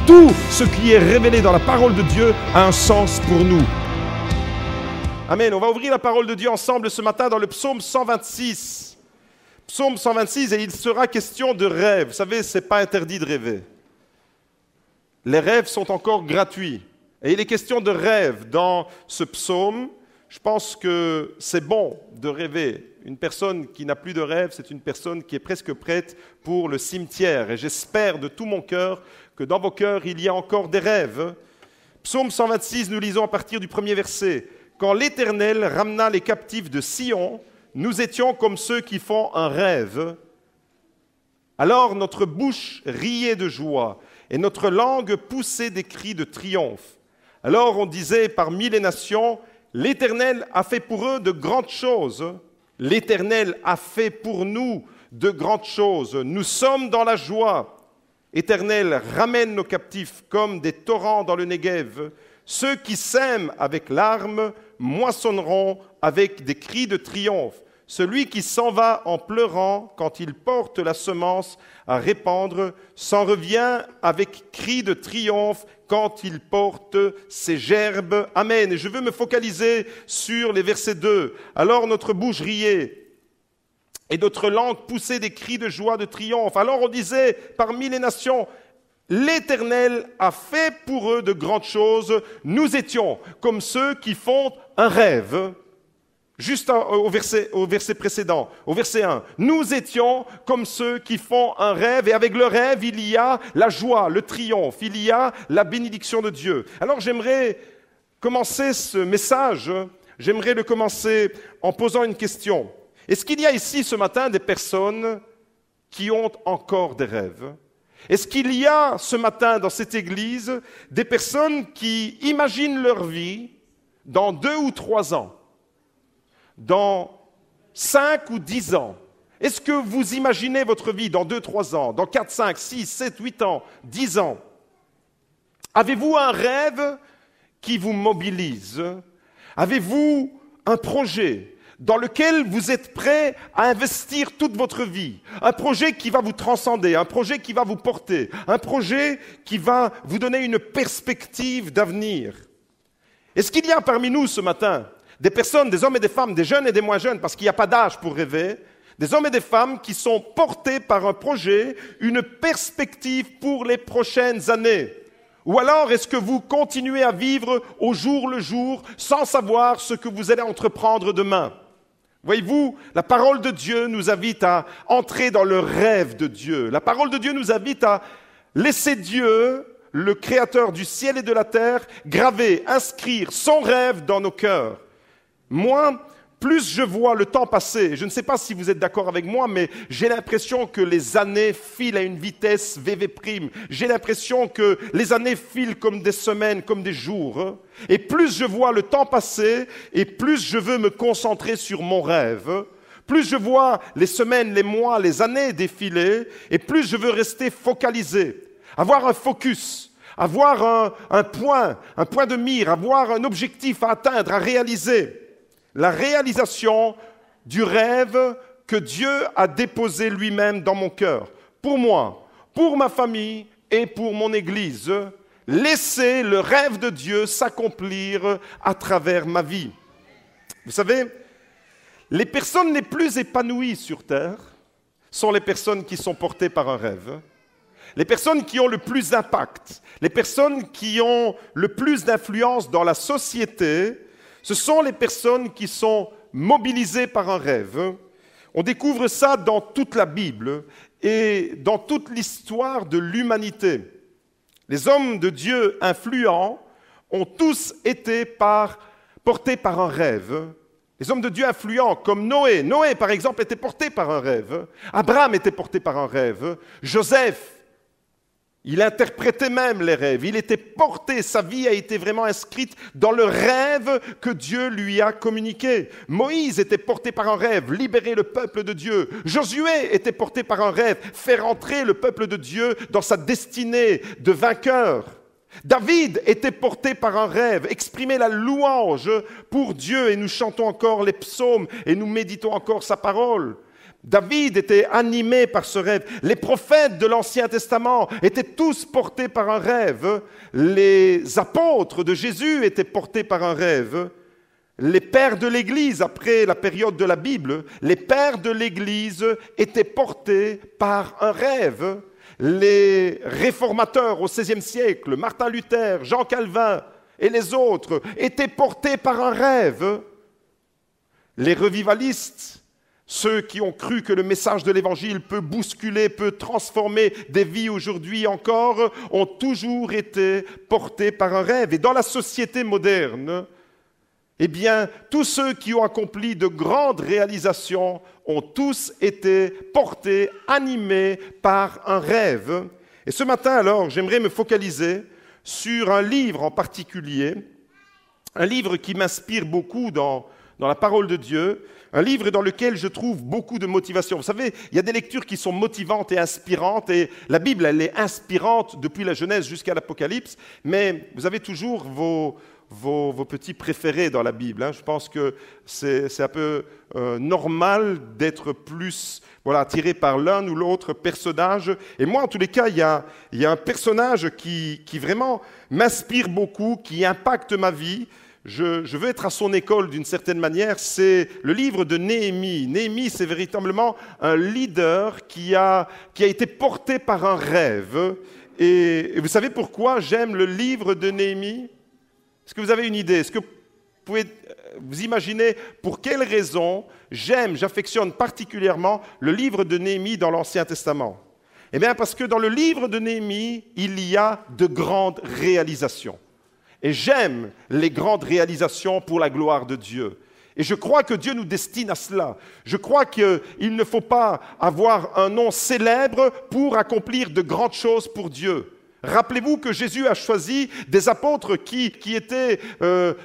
tout ce qui est révélé dans la parole de Dieu a un sens pour nous. Amen. On va ouvrir la parole de Dieu ensemble ce matin dans le psaume 126. Psaume 126, et il sera question de rêve. Vous savez, ce n'est pas interdit de rêver. Les rêves sont encore gratuits. Et il est question de rêve dans ce psaume. Je pense que c'est bon de rêver. Une personne qui n'a plus de rêve, c'est une personne qui est presque prête pour le cimetière. Et j'espère de tout mon cœur que dans vos cœurs, il y a encore des rêves. Psaume 126, nous lisons à partir du premier verset. « Quand l'Éternel ramena les captifs de Sion, nous étions comme ceux qui font un rêve. Alors notre bouche riait de joie et notre langue poussait des cris de triomphe. Alors on disait parmi les nations, l'Éternel a fait pour eux de grandes choses. L'Éternel a fait pour nous de grandes choses. Nous sommes dans la joie. Éternel, ramène nos captifs comme des torrents dans le Négev. Ceux qui sèment avec larmes moissonneront avec des cris de triomphe. Celui qui s'en va en pleurant quand il porte la semence à répandre s'en revient avec cri de triomphe quand il porte ses gerbes. Amen. Et je veux me focaliser sur les versets 2. Alors notre bouche riait et notre langue poussait des cris de joie, de triomphe. Alors on disait parmi les nations, l'Éternel a fait pour eux de grandes choses. Nous étions comme ceux qui font un rêve. Juste au verset précédent, au verset 1. Nous étions comme ceux qui font un rêve, et avec le rêve, il y a la joie, le triomphe, il y a la bénédiction de Dieu. Alors j'aimerais commencer ce message, j'aimerais le commencer en posant une question. Est-ce qu'il y a ici ce matin des personnes qui ont encore des rêves? Est-ce qu'il y a ce matin dans cette église des personnes qui imaginent leur vie dans 2 ou 3 ans? Dans 5 ou 10 ans? Est-ce que vous imaginez votre vie dans 2, 3 ans, dans 4, 5, 6, 7, 8 ans, 10 ans? Avez-vous un rêve qui vous mobilise? Avez-vous un projet dans lequel vous êtes prêt à investir toute votre vie? Un projet qui va vous transcender, un projet qui va vous porter, un projet qui va vous donner une perspective d'avenir. Est-ce qu'il y a parmi nous ce matin des personnes, des hommes et des femmes, des jeunes et des moins jeunes, parce qu'il n'y a pas d'âge pour rêver, des hommes et des femmes qui sont portés par un projet, une perspective pour les prochaines années? Ou alors est-ce que vous continuez à vivre au jour le jour sans savoir ce que vous allez entreprendre demain? Voyez-vous, la parole de Dieu nous invite à entrer dans le rêve de Dieu. La parole de Dieu nous invite à laisser Dieu, le Créateur du ciel et de la terre, graver, inscrire son rêve dans nos cœurs. Moi, plus je vois le temps passer, je ne sais pas si vous êtes d'accord avec moi, mais j'ai l'impression que les années filent à une vitesse VV'. J'ai l'impression que les années filent comme des semaines, comme des jours. Et plus je vois le temps passer, et plus je veux me concentrer sur mon rêve. Plus je vois les semaines, les mois, les années défiler, et plus je veux rester focalisé, avoir un focus, avoir un point de mire, avoir un objectif à atteindre, à réaliser. La réalisation du rêve que Dieu a déposé lui-même dans mon cœur. Pour moi, pour ma famille et pour mon Église, laisser le rêve de Dieu s'accomplir à travers ma vie. Vous savez, les personnes les plus épanouies sur terre sont les personnes qui sont portées par un rêve. Les personnes qui ont le plus d'impact, les personnes qui ont le plus d'influence dans la société, ce sont les personnes qui sont mobilisées par un rêve. On découvre ça dans toute la Bible et dans toute l'histoire de l'humanité. Les hommes de Dieu influents ont tous été portés par un rêve. Les hommes de Dieu influents comme Noé. Noé, par exemple, était porté par un rêve. Abraham était porté par un rêve. Joseph, il interprétait même les rêves, il était porté, sa vie a été vraiment inscrite dans le rêve que Dieu lui a communiqué. Moïse était porté par un rêve, libérer le peuple de Dieu. Josué était porté par un rêve, faire entrer le peuple de Dieu dans sa destinée de vainqueur. David était porté par un rêve, exprimer la louange pour Dieu, et nous chantons encore les psaumes et nous méditons encore sa parole. David était animé par ce rêve. Les prophètes de l'Ancien Testament étaient tous portés par un rêve. Les apôtres de Jésus étaient portés par un rêve. Les pères de l'Église, après la période de la Bible, les pères de l'Église étaient portés par un rêve. Les réformateurs au XVIe siècle, Martin Luther, Jean Calvin et les autres, étaient portés par un rêve. Les revivalistes, ceux qui ont cru que le message de l'Évangile peut bousculer, peut transformer des vies aujourd'hui encore, ont toujours été portés par un rêve. Et dans la société moderne, eh bien, tous ceux qui ont accompli de grandes réalisations ont tous été portés, animés par un rêve. Et ce matin, alors, j'aimerais me focaliser sur un livre en particulier, un livre qui m'inspire beaucoup dans la parole de Dieu, un livre dans lequel je trouve beaucoup de motivation. Vous savez, il y a des lectures qui sont motivantes et inspirantes, et la Bible, elle est inspirante depuis la Genèse jusqu'à l'Apocalypse, mais vous avez toujours vos petits préférés dans la Bible. Je pense que c'est un peu normal d'être plus attiré par l'un ou l'autre personnage. Et moi, en tous les cas, il y a un personnage qui vraiment m'inspire beaucoup, qui impacte ma vie. Je veux être à son école d'une certaine manière. C'est le livre de Néhémie. Néhémie, c'est véritablement un leader qui a été porté par un rêve. Et vous savez pourquoi j'aime le livre de Néhémie ? Est-ce que vous avez une idée? Est-ce que vous pouvez vous imaginer pour quelle raison j'affectionne particulièrement le livre de Néhémie dans l'Ancien Testament? Eh bien, parce que dans le livre de Néhémie, il y a de grandes réalisations. Et j'aime les grandes réalisations pour la gloire de Dieu. Et je crois que Dieu nous destine à cela. Je crois qu'il ne faut pas avoir un nom célèbre pour accomplir de grandes choses pour Dieu. Rappelez-vous que Jésus a choisi des apôtres qui étaient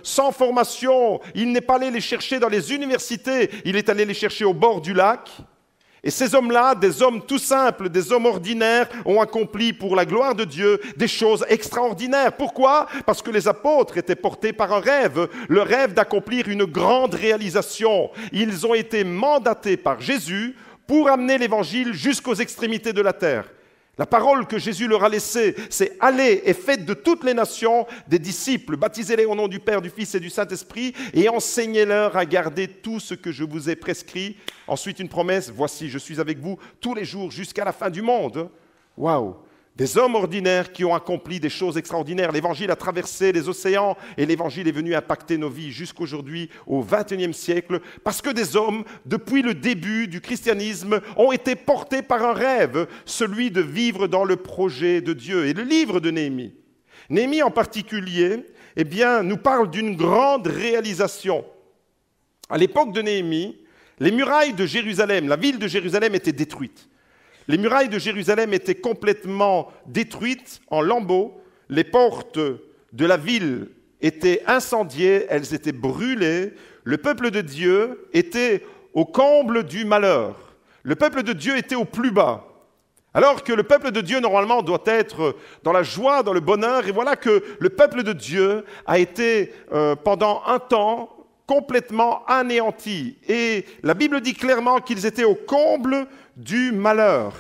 sans formation. Il n'est pas allé les chercher dans les universités, il est allé les chercher au bord du lac. Et ces hommes-là, des hommes tout simples, des hommes ordinaires, ont accompli pour la gloire de Dieu des choses extraordinaires. Pourquoi? Parce que les apôtres étaient portés par un rêve, le rêve d'accomplir une grande réalisation. Ils ont été mandatés par Jésus pour amener l'Évangile jusqu'aux extrémités de la terre. La parole que Jésus leur a laissée, c'est « Allez et faites de toutes les nations des disciples, baptisez-les au nom du Père, du Fils et du Saint-Esprit, et enseignez-leur à garder tout ce que je vous ai prescrit. » Ensuite, une promesse « Voici, je suis avec vous tous les jours jusqu'à la fin du monde. » Waouh! Des hommes ordinaires qui ont accompli des choses extraordinaires. L'Évangile a traversé les océans et l'Évangile est venu impacter nos vies jusqu'aujourd'hui, au XXIe siècle, parce que des hommes, depuis le début du christianisme, ont été portés par un rêve, celui de vivre dans le projet de Dieu. Et le livre de Néhémie, Néhémie en particulier, eh bien, nous parle d'une grande réalisation. À l'époque de Néhémie, les murailles de Jérusalem, la ville de Jérusalem était détruite. Les murailles de Jérusalem étaient complètement détruites en lambeaux. Les portes de la ville étaient incendiées, elles étaient brûlées. Le peuple de Dieu était au comble du malheur. Le peuple de Dieu était au plus bas. Alors que le peuple de Dieu, normalement, doit être dans la joie, dans le bonheur. Et voilà que le peuple de Dieu a été, pendant un temps, complètement anéanti. Et la Bible dit clairement qu'ils étaient au comble du malheur.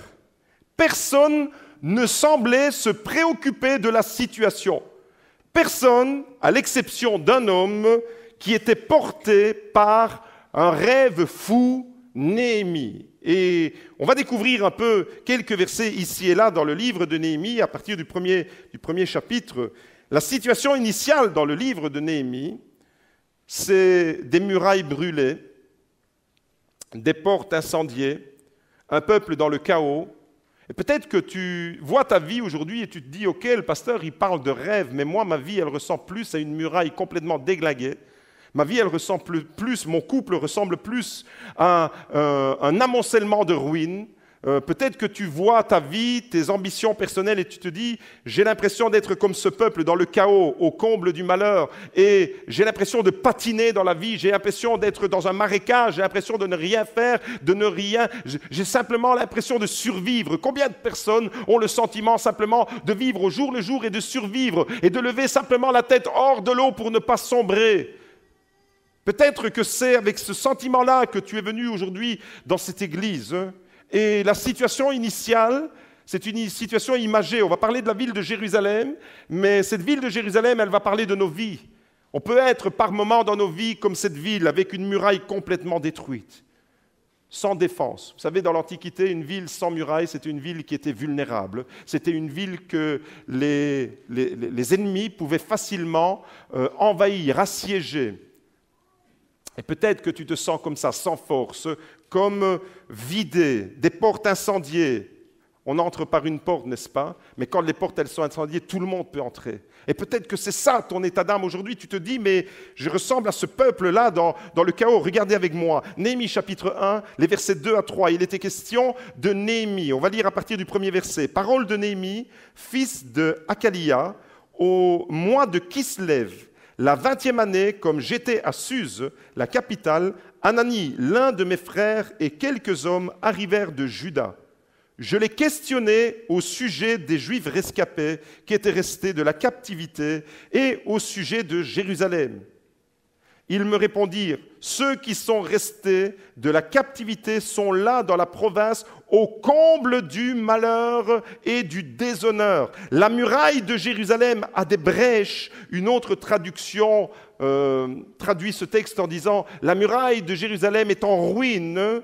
Personne ne semblait se préoccuper de la situation. Personne, à l'exception d'un homme qui était porté par un rêve fou, Néhémie. Et on va découvrir un peu quelques versets ici et là dans le livre de Néhémie, à partir du premier chapitre. La situation initiale dans le livre de Néhémie, c'est des murailles brûlées, des portes incendiées, un peuple dans le chaos. Et peut-être que tu vois ta vie aujourd'hui et tu te dis « Ok, le pasteur, il parle de rêve, mais moi, ma vie, elle ressemble plus à une muraille complètement déglaguée. Ma vie, elle ressemble plus, mon couple ressemble plus à un amoncellement de ruines. Peut-être que tu vois ta vie, tes ambitions personnelles et tu te dis « J'ai l'impression d'être comme ce peuple dans le chaos, au comble du malheur et j'ai l'impression de patiner dans la vie, j'ai l'impression d'être dans un marécage, j'ai l'impression de ne rien faire, de ne rien... J'ai simplement l'impression de survivre. » Combien de personnes ont le sentiment simplement de vivre au jour le jour et de survivre et de lever simplement la tête hors de l'eau pour ne pas sombrer? Peut-être que c'est avec ce sentiment-là que tu es venu aujourd'hui dans cette église. Et la situation initiale, c'est une situation imagée. On va parler de la ville de Jérusalem, mais cette ville de Jérusalem, elle va parler de nos vies. On peut être par moments dans nos vies comme cette ville, avec une muraille complètement détruite, sans défense. Vous savez, dans l'Antiquité, une ville sans muraille, c'était une ville qui était vulnérable. C'était une ville que les ennemis pouvaient facilement envahir, assiéger. Et peut-être que tu te sens comme ça, sans force, comme vidé, des portes incendiées. On entre par une porte, n'est-ce pas? Mais quand les portes elles sont incendiées, tout le monde peut entrer. Et peut-être que c'est ça ton état d'âme aujourd'hui. Tu te dis, mais je ressemble à ce peuple-là dans le chaos. Regardez avec moi, Néhémie chapitre 1, les versets 2 à 3. Il était question de Néhémie. On va lire à partir du premier verset. Parole de Néhémie, fils de Hakalia, au mois de Kislev, la 20e année, comme j'étais à Suse, la capitale, Anani, l'un de mes frères et quelques hommes arrivèrent de Juda. Je les questionnai au sujet des Juifs rescapés qui étaient restés de la captivité et au sujet de Jérusalem. Ils me répondirent, ceux qui sont restés de la captivité sont là dans la province au comble du malheur et du déshonneur. La muraille de Jérusalem a des brèches. Une autre traduction traduit ce texte en disant, la muraille de Jérusalem est en ruine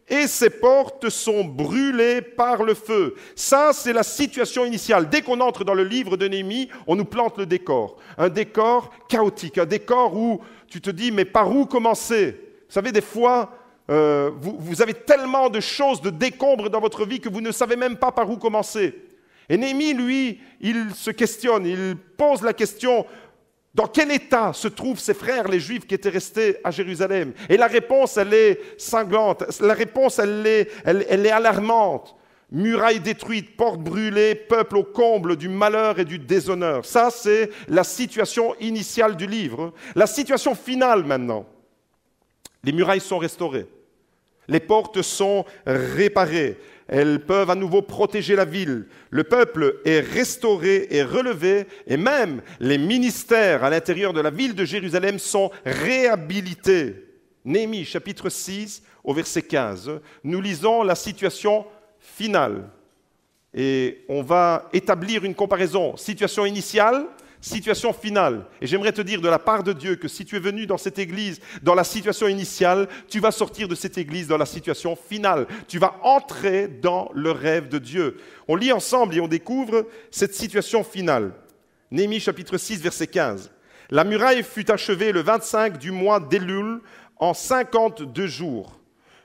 et ses portes sont brûlées par le feu. Ça, c'est la situation initiale. Dès qu'on entre dans le livre de Néhémie, on nous plante le décor. Un décor chaotique, un décor où tu te dis, mais par où commencer? Vous savez, des fois, vous avez tellement de choses, de décombres dans votre vie que vous ne savez même pas par où commencer. Et Néhémie, lui, il se questionne, il pose la question, dans quel état se trouvent ces frères, les Juifs, qui étaient restés à Jérusalem? Et la réponse, elle est cinglante. La réponse, elle est alarmante. Murailles détruites, portes brûlées, peuple au comble du malheur et du déshonneur. Ça, c'est la situation initiale du livre. La situation finale, maintenant. Les murailles sont restaurées. Les portes sont réparées. Elles peuvent à nouveau protéger la ville. Le peuple est restauré et relevé, et même les ministères à l'intérieur de la ville de Jérusalem sont réhabilités. Néhémie, chapitre 6, au verset 15, nous lisons la situation finale. Et on va établir une comparaison. Situation initiale, situation finale. Et j'aimerais te dire de la part de Dieu que si tu es venu dans cette église, dans la situation initiale, tu vas sortir de cette église dans la situation finale. Tu vas entrer dans le rêve de Dieu. On lit ensemble et on découvre cette situation finale. Néhémie chapitre 6, verset 15. La muraille fut achevée le 25 du mois d'Élul en 52 jours.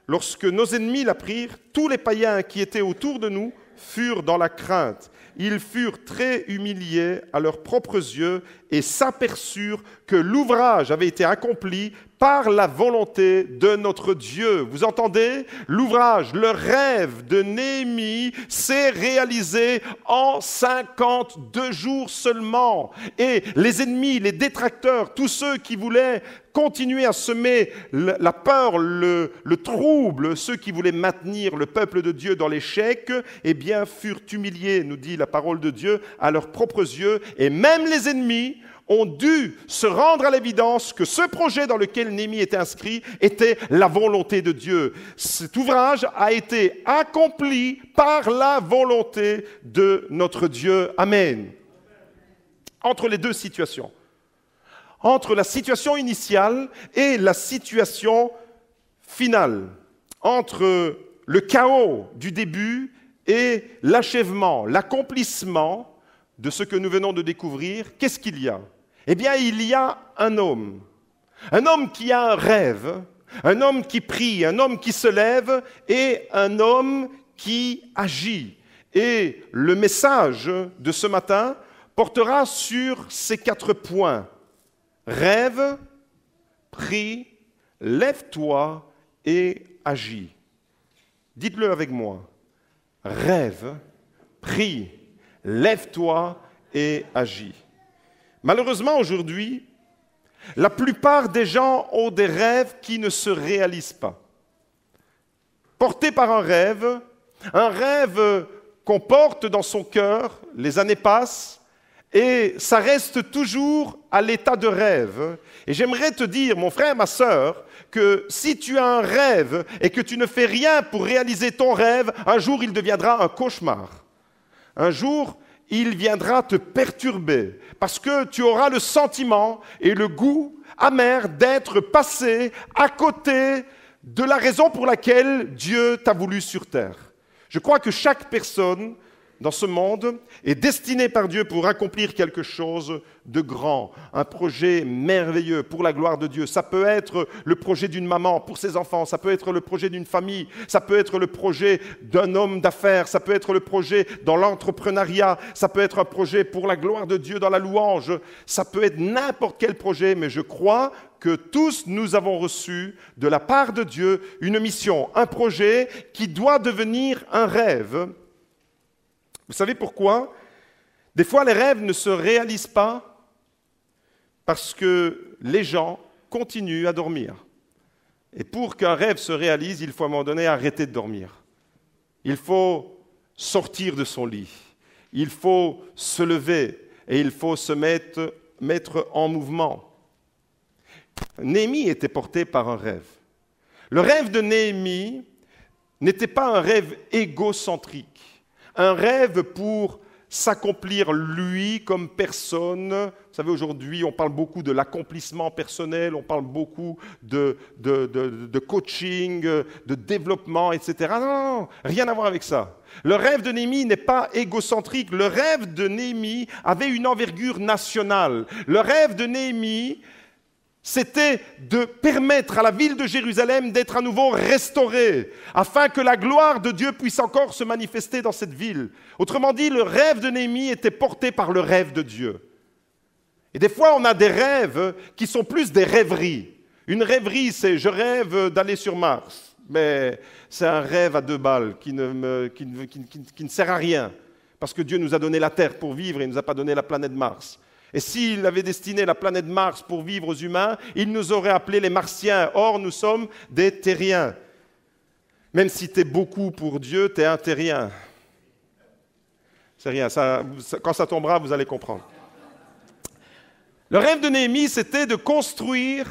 Lorsque nos ennemis l'apprirent, tous les païens qui étaient autour de nous furent dans la crainte. Ils furent très humiliés à leurs propres yeux et s'aperçurent que l'ouvrage avait été accompli par la volonté de notre Dieu. Vous entendez? L'ouvrage, le rêve de Néhémie s'est réalisé en 52 jours seulement. Et les ennemis, les détracteurs, tous ceux qui voulaient continuer à semer la peur, le trouble, ceux qui voulaient maintenir le peuple de Dieu dans l'échec, eh bien, furent humiliés, nous dit la parole de Dieu, à leurs propres yeux. Et même les ennemis ont dû se rendre à l'évidence que ce projet dans lequel Néhémie était inscrit était la volonté de Dieu. Cet ouvrage a été accompli par la volonté de notre Dieu. Amen. Entre les deux situations, entre la situation initiale et la situation finale, entre le chaos du début et l'achèvement, l'accomplissement de ce que nous venons de découvrir, qu'est-ce qu'il y a? Eh bien, il y a un homme qui a un rêve, un homme qui prie, un homme qui se lève et un homme qui agit. Et le message de ce matin portera sur ces 4 points. Rêve, prie, lève-toi et agis. Dites-le avec moi. Rêve, prie, lève-toi et agis. Malheureusement, aujourd'hui, la plupart des gens ont des rêves qui ne se réalisent pas. Portés par un rêve qu'on porte dans son cœur, les années passent, Et ça reste toujours à l'état de rêve. Et j'aimerais te dire, mon frère, ma sœur, que si tu as un rêve et que tu ne fais rien pour réaliser ton rêve, un jour il deviendra un cauchemar. Un jour, il viendra te perturber parce que tu auras le sentiment et le goût amer d'être passé à côté de la raison pour laquelle Dieu t'a voulu sur terre. Je crois que chaque personne dans ce monde est destinée par Dieu pour accomplir quelque chose de grand, un projet merveilleux pour la gloire de Dieu. Ça peut être le projet d'une maman pour ses enfants, ça peut être le projet d'une famille, ça peut être le projet d'un homme d'affaires, ça peut être le projet dans l'entrepreneuriat, ça peut être un projet pour la gloire de Dieu dans la louange, ça peut être n'importe quel projet, mais je crois que tous nous avons reçu de la part de Dieu une mission, un projet qui doit devenir un rêve. Vous savez pourquoi? Des fois, les rêves ne se réalisent pas parce que les gens continuent à dormir. Et pour qu'un rêve se réalise, il faut à un moment donné arrêter de dormir. Il faut sortir de son lit. Il faut se lever et il faut se mettre en mouvement. Néhémie était porté par un rêve. Le rêve de Néhémie n'était pas un rêve égocentrique. Un rêve pour s'accomplir lui comme personne. Vous savez, aujourd'hui, on parle beaucoup de l'accomplissement personnel, on parle beaucoup de coaching, de développement, etc. Non, rien à voir avec ça. Le rêve de Néhémie n'est pas égocentrique. Le rêve de Néhémie avait une envergure nationale. Le rêve de Néhémie, c'était de permettre à la ville de Jérusalem d'être à nouveau restaurée, afin que la gloire de Dieu puisse encore se manifester dans cette ville. Autrement dit, le rêve de Néhémie était porté par le rêve de Dieu. Et des fois, on a des rêves qui sont plus des rêveries. Une rêverie, c'est « je rêve d'aller sur Mars ». Mais c'est un rêve à 2 balles qui ne sert à rien. Parce que Dieu nous a donné la Terre pour vivre et il ne nous a pas donné la planète Mars. Et s'il avait destiné la planète Mars pour vivre aux humains, il nous aurait appelés les Martiens. Or, nous sommes des terriens. Même si tu es beaucoup pour Dieu, tu es un terrien. C'est rien, quand ça tombera, vous allez comprendre. Le rêve de Néhémie, c'était de reconstruire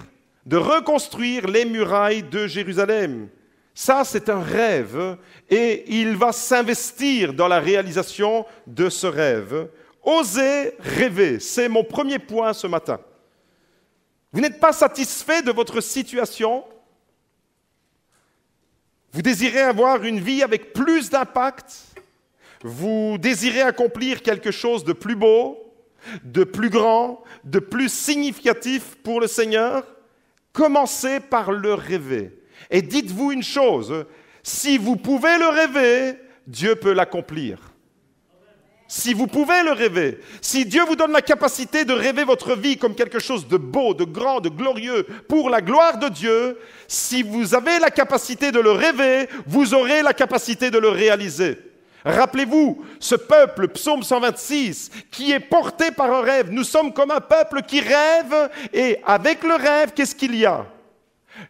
les murailles de Jérusalem. Ça, c'est un rêve et il va s'investir dans la réalisation de ce rêve. Osez rêver, c'est mon premier point ce matin. Vous n'êtes pas satisfait de votre situation? Vous désirez avoir une vie avec plus d'impact? Vous désirez accomplir quelque chose de plus beau, de plus grand, de plus significatif pour le Seigneur? Commencez par le rêver. Et dites-vous une chose, si vous pouvez le rêver, Dieu peut l'accomplir. Si vous pouvez le rêver, si Dieu vous donne la capacité de rêver votre vie comme quelque chose de beau, de grand, de glorieux, pour la gloire de Dieu, si vous avez la capacité de le rêver, vous aurez la capacité de le réaliser. Rappelez-vous, ce peuple, psaume 126, qui est porté par un rêve. Nous sommes comme un peuple qui rêve, et avec le rêve, qu'est-ce qu'il y a?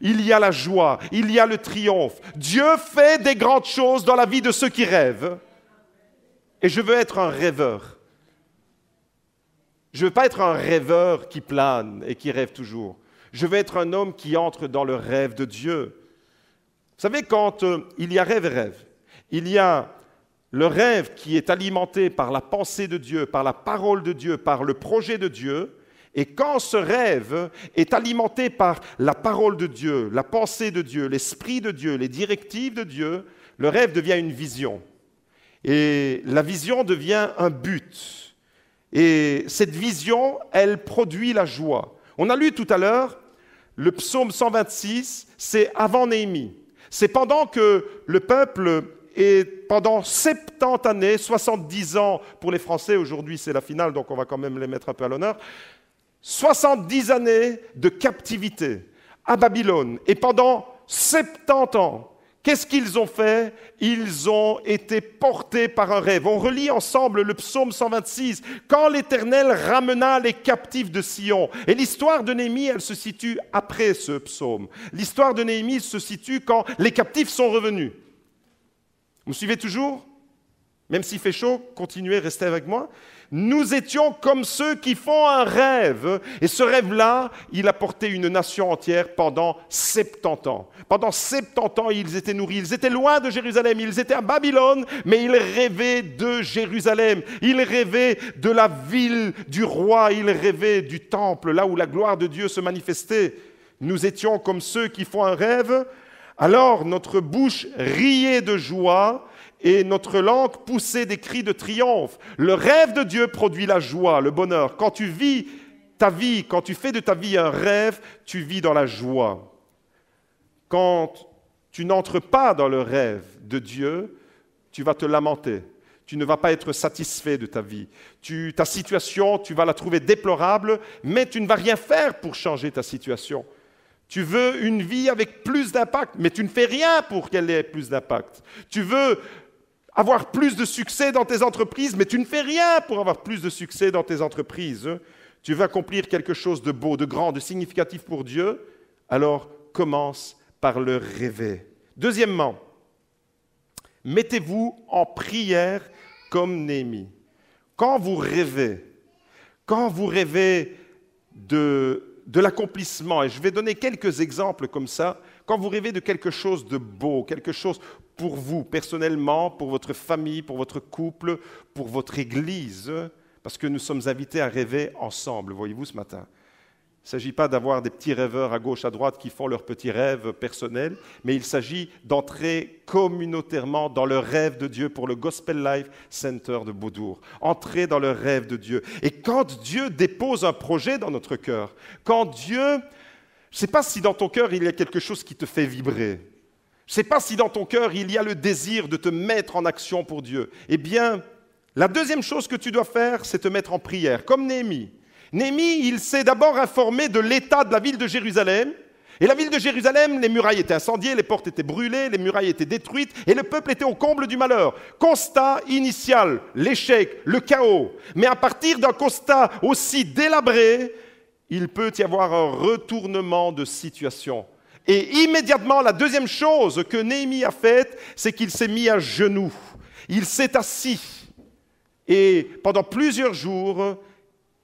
Il y a la joie, il y a le triomphe. Dieu fait des grandes choses dans la vie de ceux qui rêvent. Et je veux être un rêveur. Je ne veux pas être un rêveur qui plane et qui rêve toujours. Je veux être un homme qui entre dans le rêve de Dieu. Vous savez, quand il y a rêve et rêve, il y a le rêve qui est alimenté par la pensée de Dieu, par la parole de Dieu, par le projet de Dieu. Et quand ce rêve est alimenté par la parole de Dieu, la pensée de Dieu, l'esprit de Dieu, les directives de Dieu, le rêve devient une vision. Et la vision devient un but. Et cette vision, elle produit la joie. On a lu tout à l'heure, le psaume 126, c'est avant Néhémie. C'est pendant que le peuple est, pendant 70 années, 70 ans pour les Français, aujourd'hui c'est la finale, donc on va quand même les mettre un peu à l'honneur, 70 années de captivité à Babylone. Et pendant 70 ans, qu'est-ce qu'ils ont fait? Ils ont été portés par un rêve. On relit ensemble le psaume 126. Quand l'Éternel ramena les captifs de Sion. Et l'histoire de Néhémie, elle se situe après ce psaume. L'histoire de Néhémie se situe quand les captifs sont revenus. Vous me suivez toujours? Même s'il fait chaud, continuez, restez avec moi. Nous étions comme ceux qui font un rêve. Et ce rêve-là, il a porté une nation entière pendant 70 ans. Pendant 70 ans, ils étaient nourris. Ils étaient loin de Jérusalem. Ils étaient à Babylone, mais ils rêvaient de Jérusalem. Ils rêvaient de la ville du roi. Ils rêvaient du temple, là où la gloire de Dieu se manifestait. Nous étions comme ceux qui font un rêve. Alors notre bouche riait de joie et notre langue poussait des cris de triomphe. Le rêve de Dieu produit la joie, le bonheur. Quand tu vis ta vie, quand tu fais de ta vie un rêve, tu vis dans la joie. Quand tu n'entres pas dans le rêve de Dieu, tu vas te lamenter. Tu ne vas pas être satisfait de ta vie. Ta situation, tu vas la trouver déplorable, mais tu ne vas rien faire pour changer ta situation. Tu veux une vie avec plus d'impact, mais tu ne fais rien pour qu'elle ait plus d'impact. Tu veux avoir plus de succès dans tes entreprises, mais tu ne fais rien pour avoir plus de succès dans tes entreprises. Tu veux accomplir quelque chose de beau, de grand, de significatif pour Dieu, alors commence par le rêver. Deuxièmement, mettez-vous en prière comme Néhémie. Quand vous rêvez de l'accomplissement, et je vais donner quelques exemples comme ça, quand vous rêvez de quelque chose de beau, quelque chose pour vous personnellement, pour votre famille, pour votre couple, pour votre église, parce que nous sommes invités à rêver ensemble, voyez-vous, ce matin. Il ne s'agit pas d'avoir des petits rêveurs à gauche, à droite qui font leurs petits rêves personnels, mais il s'agit d'entrer communautairement dans le rêve de Dieu pour le Gospel Life Center de Beaudour. Entrer dans le rêve de Dieu. Et quand Dieu dépose un projet dans notre cœur, quand Dieu... Je ne sais pas si dans ton cœur il y a quelque chose qui te fait vibrer. Je ne sais pas si dans ton cœur il y a le désir de te mettre en action pour Dieu. Eh bien, la deuxième chose que tu dois faire, c'est te mettre en prière, comme Néhémie. Néhémie, il s'est d'abord informé de l'état de la ville de Jérusalem. Et la ville de Jérusalem, les murailles étaient incendiées, les portes étaient brûlées, les murailles étaient détruites, et le peuple était au comble du malheur. Constat initial, l'échec, le chaos. Mais à partir d'un constat aussi délabré, il peut y avoir un retournement de situation. Et immédiatement, la deuxième chose que Néhémie a faite, c'est qu'il s'est mis à genoux. Il s'est assis. Et pendant plusieurs jours,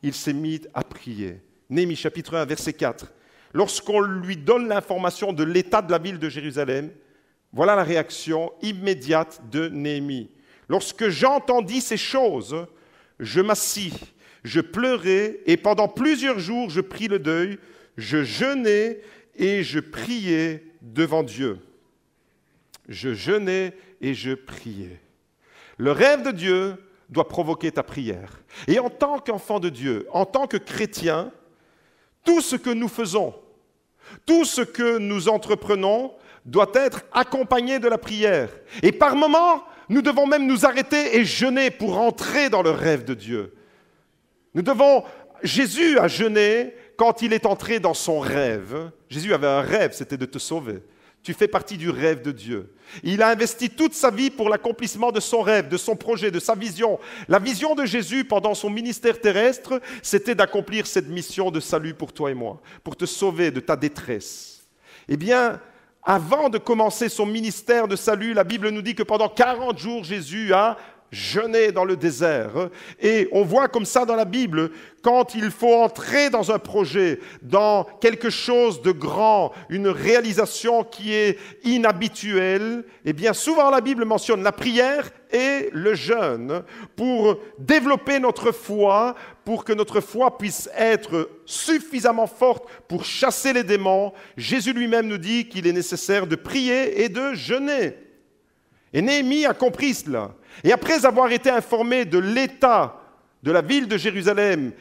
il s'est mis à prier. Néhémie chapitre 1, verset 4. Lorsqu'on lui donne l'information de l'état de la ville de Jérusalem, voilà la réaction immédiate de Néhémie. Lorsque j'entendis ces choses, je m'assis, je pleurais et pendant plusieurs jours je pris le deuil, je jeûnais et je priais devant Dieu. Je jeûnais et je priais. Le rêve de Dieu doit provoquer ta prière. Et en tant qu'enfant de Dieu, en tant que chrétien, tout ce que nous faisons, tout ce que nous entreprenons doit être accompagné de la prière. Et par moments, nous devons même nous arrêter et jeûner pour entrer dans le rêve de Dieu. Jésus a jeûné quand il est entré dans son rêve. Jésus avait un rêve, c'était de te sauver. Tu fais partie du rêve de Dieu. Il a investi toute sa vie pour l'accomplissement de son rêve, de son projet, de sa vision. La vision de Jésus pendant son ministère terrestre, c'était d'accomplir cette mission de salut pour toi et moi, pour te sauver de ta détresse. Eh bien, avant de commencer son ministère de salut, la Bible nous dit que pendant 40 jours, Jésus a jeûné dans le désert. Et on voit comme ça dans la Bible, quand il faut entrer dans un projet, dans quelque chose de grand, une réalisation qui est inhabituelle, eh bien souvent la Bible mentionne la prière et le jeûne pour développer notre foi, pour que notre foi puisse être suffisamment forte pour chasser les démons. Jésus lui-même nous dit qu'il est nécessaire de prier et de jeûner. Et Néhémie a compris cela. Et après avoir été informé de l'état de la ville de Jérusalem,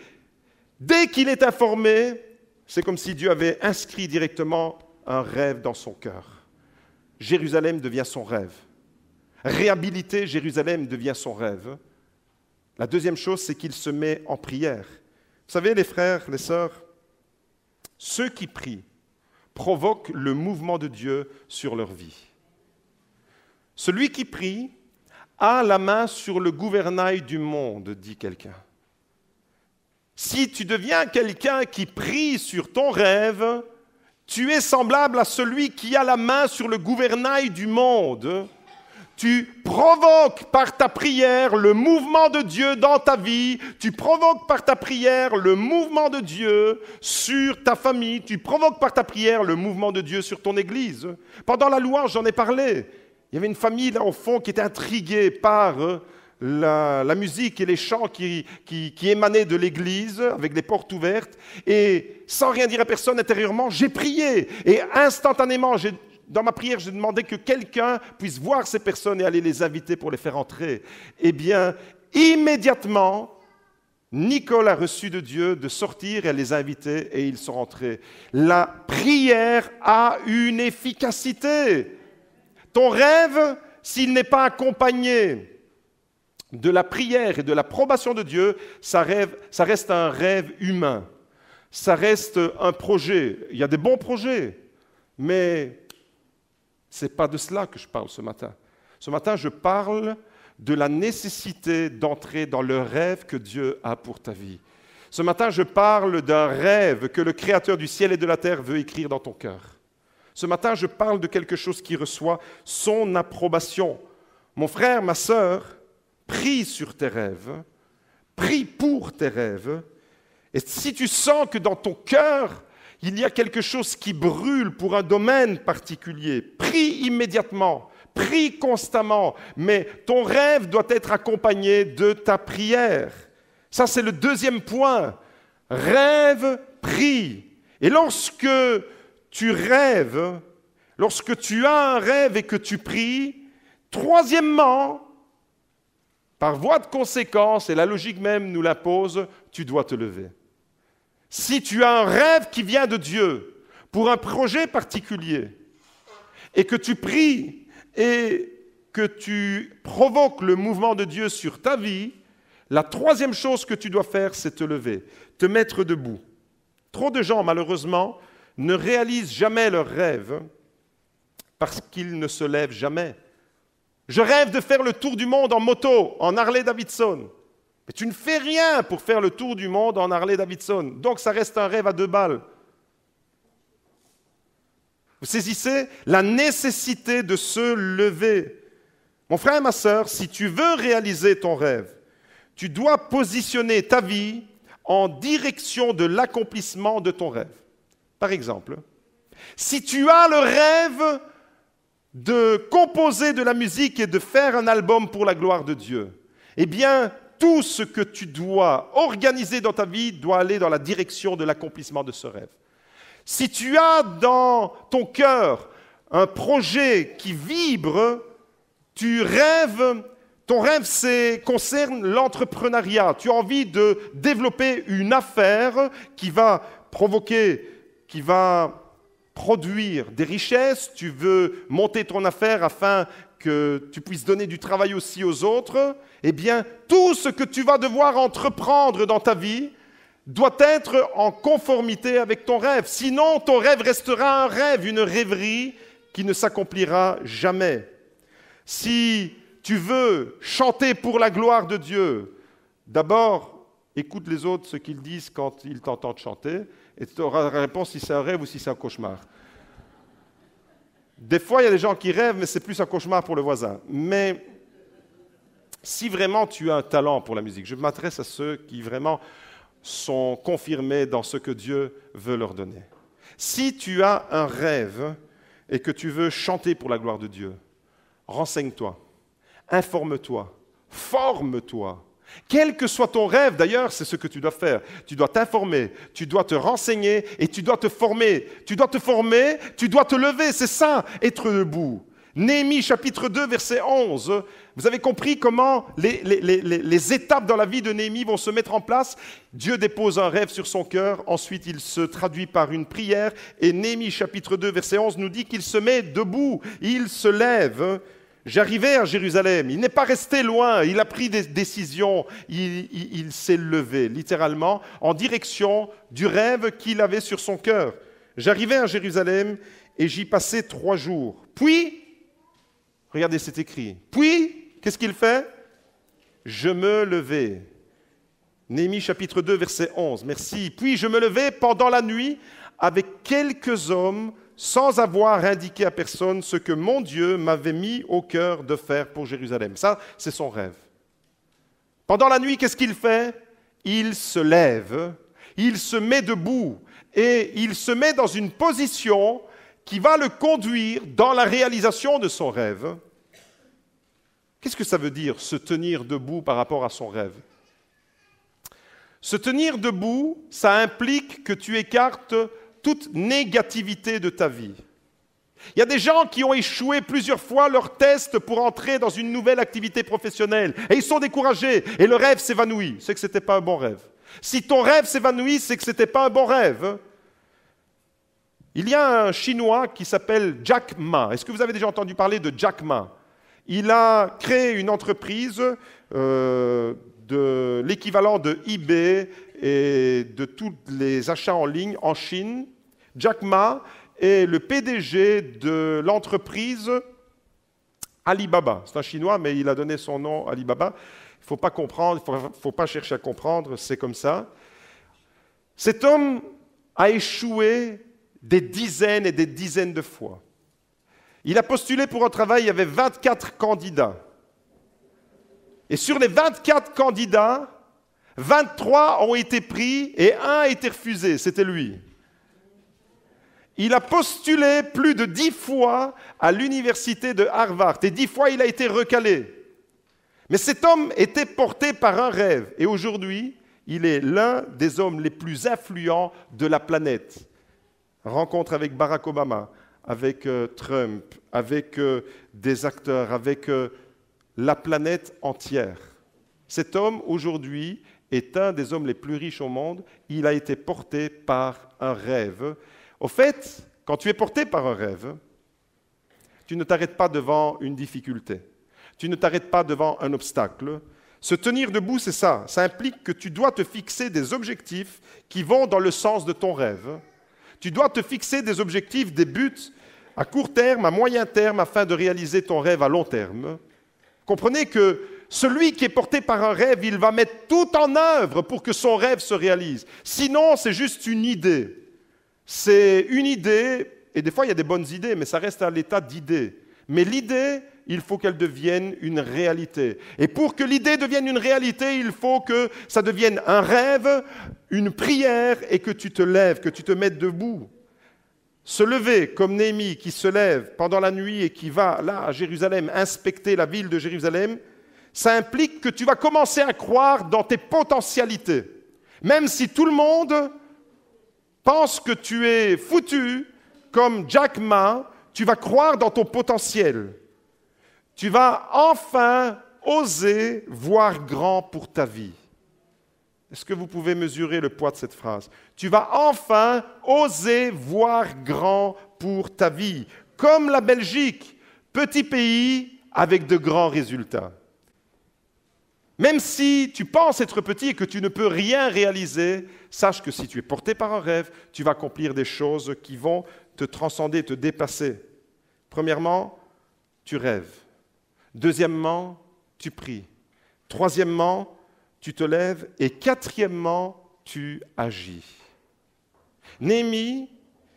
dès qu'il est informé, c'est comme si Dieu avait inscrit directement un rêve dans son cœur. Jérusalem devient son rêve. Réhabiliter Jérusalem devient son rêve. La deuxième chose, c'est qu'il se met en prière. Vous savez, les frères, les sœurs, ceux qui prient provoquent le mouvement de Dieu sur leur vie. Celui qui prie a la main sur le gouvernail du monde, dit quelqu'un. Si tu deviens quelqu'un qui prie sur ton rêve, tu es semblable à celui qui a la main sur le gouvernail du monde. Tu provoques par ta prière le mouvement de Dieu dans ta vie. Tu provoques par ta prière le mouvement de Dieu sur ta famille. Tu provoques par ta prière le mouvement de Dieu sur ton église. Pendant la louange, j'en ai parlé. Il y avait une famille là au fond qui était intriguée par la musique et les chants qui émanaient de l'église avec les portes ouvertes. Et sans rien dire à personne intérieurement, j'ai prié. Et instantanément, dans ma prière, j'ai demandé que quelqu'un puisse voir ces personnes et aller les inviter pour les faire entrer. Eh bien, immédiatement, Nicole a reçu de Dieu de sortir, elle les a invités et ils sont rentrés. La prière a une efficacité. Ton rêve, s'il n'est pas accompagné de la prière et de l'approbation de Dieu, ça reste un rêve humain. Ça reste un projet. Il y a des bons projets, mais ce n'est pas de cela que je parle ce matin. Ce matin, je parle de la nécessité d'entrer dans le rêve que Dieu a pour ta vie. Ce matin, je parle d'un rêve que le Créateur du ciel et de la terre veut écrire dans ton cœur. Ce matin, je parle de quelque chose qui reçoit son approbation. Mon frère, ma sœur, prie sur tes rêves, prie pour tes rêves. Et si tu sens que dans ton cœur, il y a quelque chose qui brûle pour un domaine particulier, prie immédiatement, prie constamment, mais ton rêve doit être accompagné de ta prière. Ça, c'est le deuxième point. Rêve, prie. Et lorsque tu rêves, lorsque tu as un rêve et que tu pries, troisièmement, par voie de conséquence, et la logique même nous l'impose, tu dois te lever. Si tu as un rêve qui vient de Dieu pour un projet particulier et que tu pries et que tu provoques le mouvement de Dieu sur ta vie, la troisième chose que tu dois faire, c'est te lever, te mettre debout. Trop de gens, malheureusement, ne réalisent jamais leurs rêves parce qu'ils ne se lèvent jamais. Je rêve de faire le tour du monde en moto, en Harley-Davidson. Mais tu ne fais rien pour faire le tour du monde en Harley-Davidson. Donc ça reste un rêve à 2 balles. Vous saisissez la nécessité de se lever. Mon frère et ma sœur, si tu veux réaliser ton rêve, tu dois positionner ta vie en direction de l'accomplissement de ton rêve. Par exemple, si tu as le rêve de composer de la musique et de faire un album pour la gloire de Dieu, eh bien, tout ce que tu dois organiser dans ta vie doit aller dans la direction de l'accomplissement de ce rêve. Si tu as dans ton cœur un projet qui vibre, ton rêve concerne l'entrepreneuriat. Tu as envie de développer une affaire qui va produire des richesses, tu veux monter ton affaire afin que tu puisses donner du travail aussi aux autres, eh bien, tout ce que tu vas devoir entreprendre dans ta vie doit être en conformité avec ton rêve. Sinon, ton rêve restera un rêve, une rêverie qui ne s'accomplira jamais. Si tu veux chanter pour la gloire de Dieu, d'abord, écoute les autres ce qu'ils disent quand ils t'entendent chanter, et tu auras la réponse si c'est un rêve ou si c'est un cauchemar. Des fois, il y a des gens qui rêvent, mais c'est plus un cauchemar pour le voisin. Mais si vraiment tu as un talent pour la musique, je m'adresse à ceux qui vraiment sont confirmés dans ce que Dieu veut leur donner. Si tu as un rêve et que tu veux chanter pour la gloire de Dieu, renseigne-toi, informe-toi, forme-toi. Quel que soit ton rêve, d'ailleurs, c'est ce que tu dois faire. Tu dois t'informer, tu dois te renseigner et tu dois te former. Tu dois te former, tu dois te lever, c'est ça, être debout. Néhémie chapitre 2, verset 11. Vous avez compris comment les étapes dans la vie de Néhémie vont se mettre en place. Dieu dépose un rêve sur son cœur, ensuite il se traduit par une prière. Et Néhémie chapitre 2, verset 11 nous dit qu'il se met debout, il se lève. J'arrivais à Jérusalem, il n'est pas resté loin, il a pris des décisions, il s'est levé, littéralement, en direction du rêve qu'il avait sur son cœur. J'arrivais à Jérusalem et j'y passais 3 jours. Puis, regardez, c'est écrit, puis, qu'est-ce qu'il fait? Je me levai. Néhémie chapitre 2, verset 11, merci. Puis je me levai pendant la nuit avec quelques hommes sans avoir indiqué à personne ce que mon Dieu m'avait mis au cœur de faire pour Jérusalem. Ça, c'est son rêve. Pendant la nuit, qu'est-ce qu'il fait? Il se lève, il se met debout et il se met dans une position qui va le conduire dans la réalisation de son rêve. Qu'est-ce que ça veut dire, se tenir debout par rapport à son rêve? Se tenir debout, ça implique que tu écartes toute négativité de ta vie. Il y a des gens qui ont échoué plusieurs fois leurs tests pour entrer dans une nouvelle activité professionnelle. Et ils sont découragés. Et le rêve s'évanouit. C'est que ce n'était pas un bon rêve. Si ton rêve s'évanouit, c'est que ce n'était pas un bon rêve. Il y a un Chinois qui s'appelle Jack Ma. Est-ce que vous avez déjà entendu parler de Jack Ma? Il a créé une entreprise de l'équivalent de eBay et de tous les achats en ligne en Chine. Jack Ma est le PDG de l'entreprise Alibaba. C'est un Chinois, mais il a donné son nom Alibaba. Il ne faut pas comprendre, il ne faut pas chercher à comprendre, c'est comme ça. Cet homme a échoué des dizaines et des dizaines de fois. Il a postulé pour un travail, il y avait 24 candidats. Et sur les 24 candidats, 23 ont été pris et un a été refusé, c'était lui. Il a postulé plus de 10 fois à l'université de Harvard et 10 fois il a été recalé. Mais cet homme était porté par un rêve et aujourd'hui, il est l'un des hommes les plus influents de la planète. Rencontre avec Barack Obama, avec Trump, avec des acteurs, avec la planète entière. Cet homme, aujourd'hui, est un des hommes les plus riches au monde. Il a été porté par un rêve. Au fait, quand tu es porté par un rêve, tu ne t'arrêtes pas devant une difficulté. Tu ne t'arrêtes pas devant un obstacle. Se tenir debout, c'est ça. Ça implique que tu dois te fixer des objectifs qui vont dans le sens de ton rêve. Tu dois te fixer des objectifs, des buts à court terme, à moyen terme, afin de réaliser ton rêve à long terme. Comprenez que celui qui est porté par un rêve, il va mettre tout en œuvre pour que son rêve se réalise. Sinon, c'est juste une idée. C'est une idée, et des fois il y a des bonnes idées, mais ça reste à l'état d'idée. Mais l'idée, il faut qu'elle devienne une réalité. Et pour que l'idée devienne une réalité, il faut que ça devienne un rêve, une prière, et que tu te lèves, que tu te mettes debout. Se lever comme Néhémie qui se lève pendant la nuit et qui va là à Jérusalem inspecter la ville de Jérusalem, ça implique que tu vas commencer à croire dans tes potentialités. Même si tout le monde pense que tu es foutu, comme Jack Ma, tu vas croire dans ton potentiel. Tu vas enfin oser voir grand pour ta vie. Est-ce que vous pouvez mesurer le poids de cette phrase? Tu vas enfin oser voir grand pour ta vie. Comme la Belgique, petit pays avec de grands résultats. Même si tu penses être petit et que tu ne peux rien réaliser, sache que si tu es porté par un rêve, tu vas accomplir des choses qui vont te transcender, te dépasser. Premièrement, tu rêves. Deuxièmement, tu pries. Troisièmement, tu te lèves. Et quatrièmement, tu agis. Néhémie,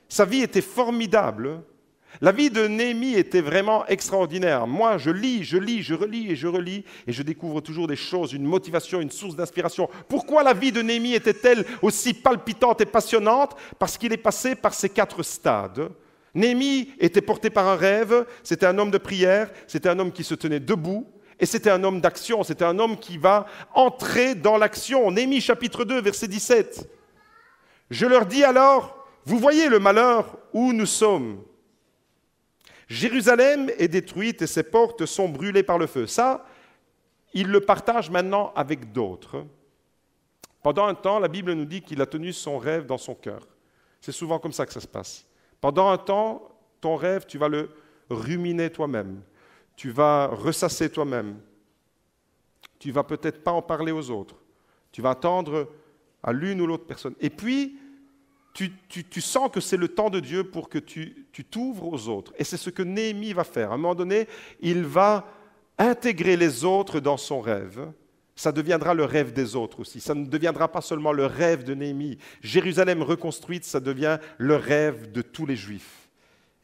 sa vie était formidable. La vie de Néhémie était vraiment extraordinaire. Moi, je lis, je relis et je découvre toujours des choses, une motivation, une source d'inspiration. Pourquoi la vie de Néhémie était-elle aussi palpitante et passionnante? Parce qu'il est passé par ces 4 stades. Néhémie était porté par un rêve, c'était un homme de prière, c'était un homme qui se tenait debout, et c'était un homme d'action, c'était un homme qui va entrer dans l'action. Néhémie chapitre 2, verset 17. Je leur dis alors, vous voyez le malheur où nous sommes. Jérusalem est détruite et ses portes sont brûlées par le feu. Ça, il le partage maintenant avec d'autres. Pendant un temps, la Bible nous dit qu'il a tenu son rêve dans son cœur. C'est souvent comme ça que ça se passe. Pendant un temps, ton rêve, tu vas le ruminer toi-même. Tu vas ressasser toi-même. Tu ne vas peut-être pas en parler aux autres. Tu vas attendre à l'une ou l'autre personne. Et puis, tu sens que c'est le temps de Dieu pour que tu t'ouvres aux autres. Et c'est ce que Néhémie va faire. À un moment donné, il va intégrer les autres dans son rêve. Ça deviendra le rêve des autres aussi. Ça ne deviendra pas seulement le rêve de Néhémie. Jérusalem reconstruite, ça devient le rêve de tous les Juifs.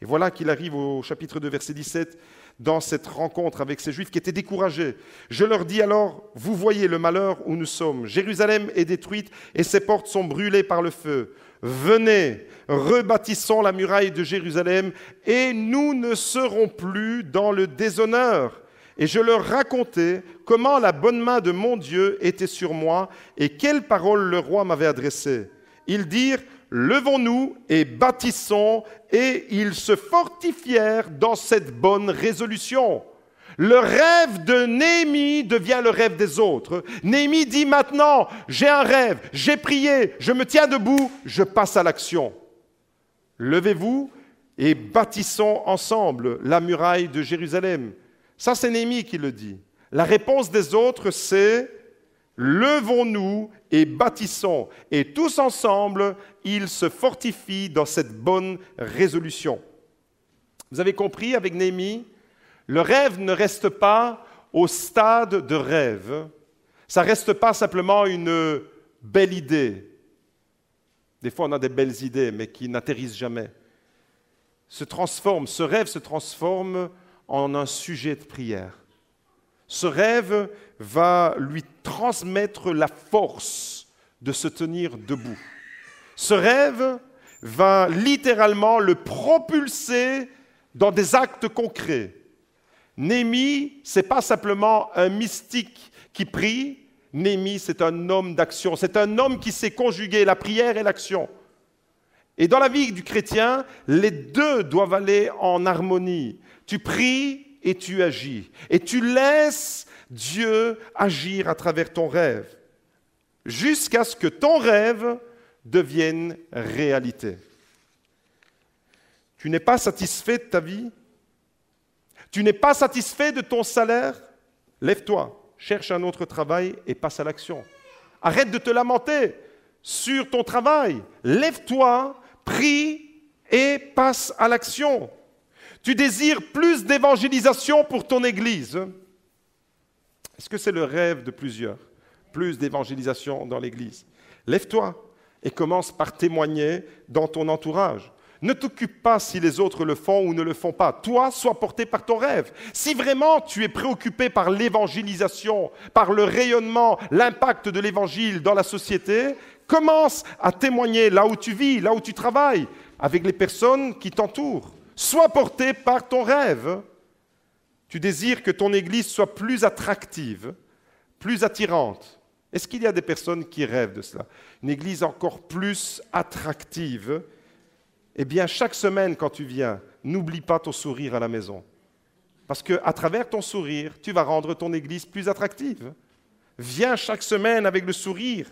Et voilà qu'il arrive au chapitre 2, verset 17, dans cette rencontre avec ces Juifs qui étaient découragés. Je leur dis alors, vous voyez le malheur où nous sommes. Jérusalem est détruite et ses portes sont brûlées par le feu. Venez, rebâtissons la muraille de Jérusalem et nous ne serons plus dans le déshonneur. Et je leur racontai comment la bonne main de mon Dieu était sur moi et quelles paroles le roi m'avait adressées. Ils dirent, levons-nous et bâtissons, et ils se fortifièrent dans cette bonne résolution. Le rêve de Néhémie devient le rêve des autres. Néhémie dit maintenant, j'ai un rêve, j'ai prié, je me tiens debout, je passe à l'action. Levez-vous et bâtissons ensemble la muraille de Jérusalem. Ça, c'est Néhémie qui le dit. La réponse des autres, c'est levons-nous et bâtissons. Et tous ensemble, ils se fortifient dans cette bonne résolution. Vous avez compris avec Néhémie, le rêve ne reste pas au stade de rêve. Ça ne reste pas simplement une belle idée. Des fois, on a des belles idées, mais qui n'atterrissent jamais. Ce rêve se transforme en un sujet de prière. Ce rêve va lui transmettre la force de se tenir debout. Ce rêve va littéralement le propulser dans des actes concrets. Néhémie, ce n'est pas simplement un mystique qui prie. Néhémie, c'est un homme d'action. C'est un homme qui sait conjuguer la prière et l'action. Et dans la vie du chrétien, les deux doivent aller en harmonie. Tu pries et tu agis. Et tu laisses Dieu agir à travers ton rêve, jusqu'à ce que ton rêve devienne réalité. Tu n'es pas satisfait de ta vie? Tu n'es pas satisfait de ton salaire? Lève-toi, cherche un autre travail et passe à l'action. Arrête de te lamenter sur ton travail. Lève-toi, prie et passe à l'action. Tu désires plus d'évangélisation pour ton Église. Est-ce que c'est le rêve de plusieurs? Plus d'évangélisation dans l'Église. Lève-toi et commence par témoigner dans ton entourage. Ne t'occupe pas si les autres le font ou ne le font pas. Toi, sois porté par ton rêve. Si vraiment tu es préoccupé par l'évangélisation, par le rayonnement, l'impact de l'Évangile dans la société, commence à témoigner là où tu vis, là où tu travailles, avec les personnes qui t'entourent. Sois porté par ton rêve. Tu désires que ton Église soit plus attractive, plus attirante. Est-ce qu'il y a des personnes qui rêvent de cela? Une Église encore plus attractive. Eh bien, chaque semaine, quand tu viens, n'oublie pas ton sourire à la maison. Parce qu'à travers ton sourire, tu vas rendre ton Église plus attractive. Viens chaque semaine avec le sourire.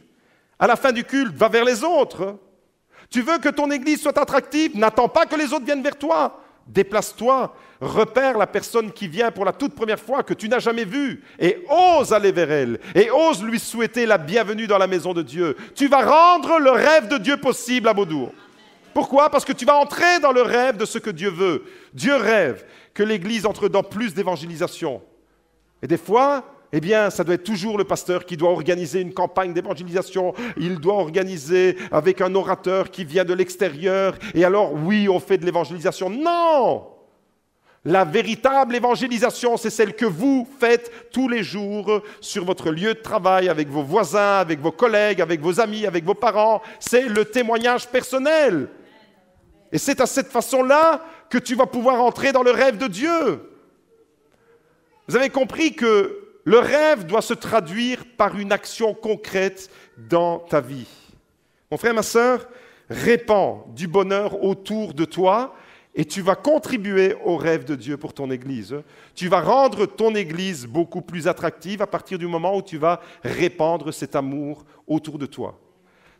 À la fin du culte, va vers les autres. Tu veux que ton Église soit attractive? N'attends pas que les autres viennent vers toi. Déplace-toi, repère la personne qui vient pour la toute première fois que tu n'as jamais vue et ose aller vers elle et ose lui souhaiter la bienvenue dans la maison de Dieu. Tu vas rendre le rêve de Dieu possible à Beaudour. Pourquoi? Parce que tu vas entrer dans le rêve de ce que Dieu veut. Dieu rêve que l'Église entre dans plus d'évangélisation. Et des fois, eh bien, ça doit être toujours le pasteur qui doit organiser une campagne d'évangélisation. Il doit organiser avec un orateur qui vient de l'extérieur. Et alors, oui, on fait de l'évangélisation. Non! La véritable évangélisation, c'est celle que vous faites tous les jours sur votre lieu de travail, avec vos voisins, avec vos collègues, avec vos amis, avec vos parents. C'est le témoignage personnel. Et c'est à cette façon-là que tu vas pouvoir entrer dans le rêve de Dieu. Vous avez compris que le rêve doit se traduire par une action concrète dans ta vie. Mon frère, ma sœur, répands du bonheur autour de toi et tu vas contribuer au rêve de Dieu pour ton Église. Tu vas rendre ton Église beaucoup plus attractive à partir du moment où tu vas répandre cet amour autour de toi.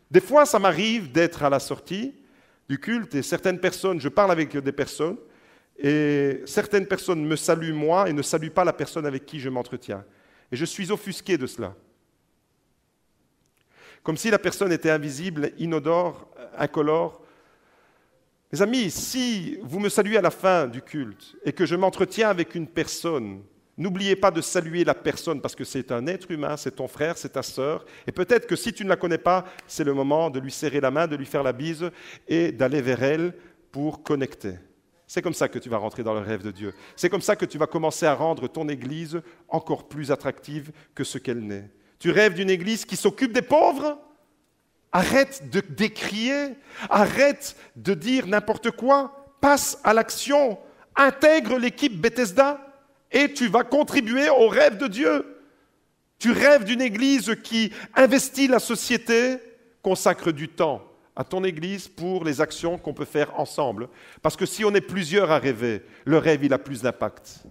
Des fois, ça m'arrive d'être à la sortie du culte et certaines personnes, je parle avec des personnes, et certaines personnes me saluent moi et ne saluent pas la personne avec qui je m'entretiens. Et je suis offusqué de cela. Comme si la personne était invisible, inodore, incolore. Mes amis, si vous me saluez à la fin du culte et que je m'entretiens avec une personne, n'oubliez pas de saluer la personne parce que c'est un être humain, c'est ton frère, c'est ta sœur. Et peut-être que si tu ne la connais pas, c'est le moment de lui serrer la main, de lui faire la bise et d'aller vers elle pour connecter. C'est comme ça que tu vas rentrer dans le rêve de Dieu. C'est comme ça que tu vas commencer à rendre ton Église encore plus attractive que ce qu'elle n'est. Tu rêves d'une Église qui s'occupe des pauvres? Arrête de décrier, arrête de dire n'importe quoi, passe à l'action, intègre l'équipe Bethesda et tu vas contribuer au rêve de Dieu. Tu rêves d'une Église qui investit la société, consacre du temps à ton Église pour les actions qu'on peut faire ensemble. Parce que si on est plusieurs à rêver, le rêve il a plus d'impact.